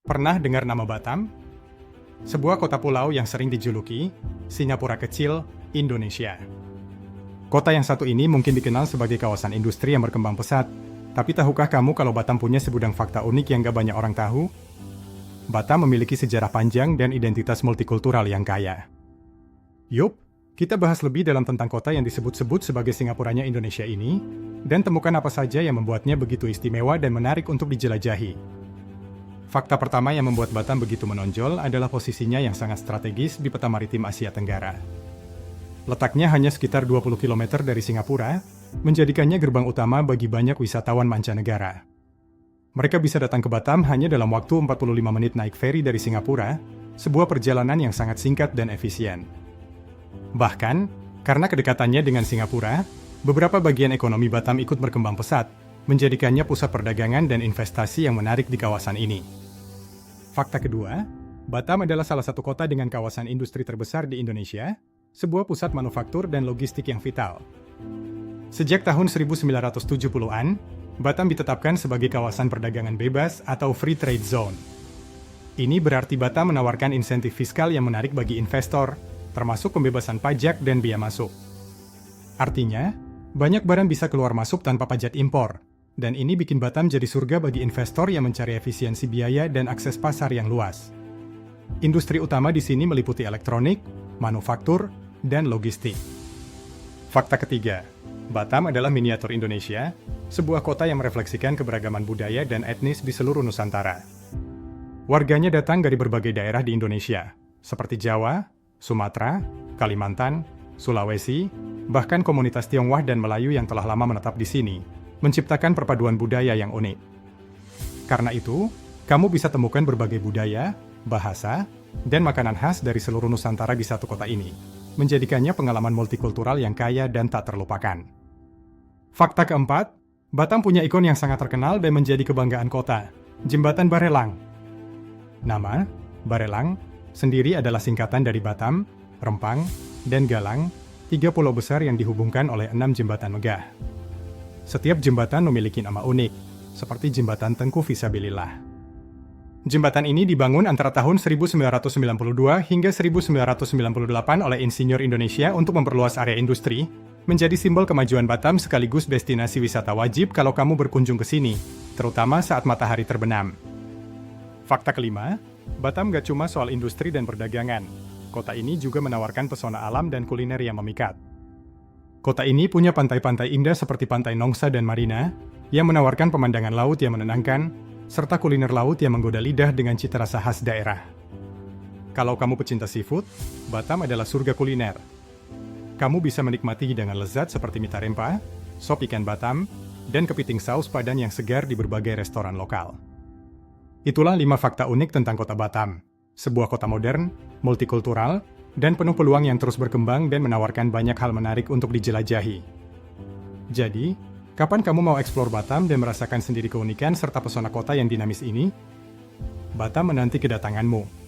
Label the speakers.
Speaker 1: Pernah dengar nama Batam? Sebuah kota pulau yang sering dijuluki Singapura Kecil, Indonesia. Kota yang satu ini mungkin dikenal sebagai kawasan industri yang berkembang pesat, tapi tahukah kamu kalau Batam punya segudang fakta unik yang gak banyak orang tahu? Batam memiliki sejarah panjang dan identitas multikultural yang kaya. Yup, kita bahas lebih dalam tentang kota yang disebut-sebut sebagai Singapuranya Indonesia ini, dan temukan apa saja yang membuatnya begitu istimewa dan menarik untuk dijelajahi. Fakta pertama yang membuat Batam begitu menonjol adalah posisinya yang sangat strategis di peta maritim Asia Tenggara. Letaknya hanya sekitar 20 km dari Singapura, menjadikannya gerbang utama bagi banyak wisatawan mancanegara. Mereka bisa datang ke Batam hanya dalam waktu 45 menit naik feri dari Singapura, sebuah perjalanan yang sangat singkat dan efisien. Bahkan, karena kedekatannya dengan Singapura, beberapa bagian ekonomi Batam ikut berkembang pesat, menjadikannya pusat perdagangan dan investasi yang menarik di kawasan ini. Fakta kedua, Batam adalah salah satu kota dengan kawasan industri terbesar di Indonesia, sebuah pusat manufaktur dan logistik yang vital. Sejak tahun 1970-an, Batam ditetapkan sebagai kawasan perdagangan bebas atau Free Trade Zone. Ini berarti Batam menawarkan insentif fiskal yang menarik bagi investor, termasuk pembebasan pajak dan biaya masuk. Artinya, banyak barang bisa keluar masuk tanpa pajak impor, dan ini bikin Batam jadi surga bagi investor yang mencari efisiensi biaya dan akses pasar yang luas. Industri utama di sini meliputi elektronik, manufaktur, dan logistik. Fakta ketiga, Batam adalah miniatur Indonesia, sebuah kota yang merefleksikan keberagaman budaya dan etnis di seluruh Nusantara. Warganya datang dari berbagai daerah di Indonesia, seperti Jawa, Sumatera, Kalimantan, Sulawesi, bahkan komunitas Tionghoa dan Melayu yang telah lama menetap di sini, menciptakan perpaduan budaya yang unik. Karena itu, kamu bisa temukan berbagai budaya, bahasa, dan makanan khas dari seluruh Nusantara di satu kota ini, menjadikannya pengalaman multikultural yang kaya dan tak terlupakan. Fakta keempat, Batam punya ikon yang sangat terkenal dan menjadi kebanggaan kota, Jembatan Barelang. Nama, Barelang, sendiri adalah singkatan dari Batam, Rempang, dan Galang, 3 pulau besar yang dihubungkan oleh 6 jembatan megah. Setiap jembatan memiliki nama unik, seperti Jembatan Tengku Fisabilillah. Jembatan ini dibangun antara tahun 1992 hingga 1998 oleh insinyur Indonesia untuk memperluas area industri, menjadi simbol kemajuan Batam sekaligus destinasi wisata wajib kalau kamu berkunjung ke sini, terutama saat matahari terbenam. Fakta kelima, Batam gak cuma soal industri dan perdagangan. Kota ini juga menawarkan pesona alam dan kuliner yang memikat. Kota ini punya pantai-pantai indah seperti Pantai Nongsa dan Marina, yang menawarkan pemandangan laut yang menenangkan, serta kuliner laut yang menggoda lidah dengan cita rasa khas daerah. Kalau kamu pecinta seafood, Batam adalah surga kuliner. Kamu bisa menikmati hidangan lezat seperti mie tarempa, sop ikan Batam, dan kepiting saus padan yang segar di berbagai restoran lokal. Itulah 5 fakta unik tentang kota Batam, sebuah kota modern, multikultural, dan penuh peluang yang terus berkembang dan menawarkan banyak hal menarik untuk dijelajahi. Jadi, kapan kamu mau eksplor Batam dan merasakan sendiri keunikan serta pesona kota yang dinamis ini? Batam menanti kedatanganmu.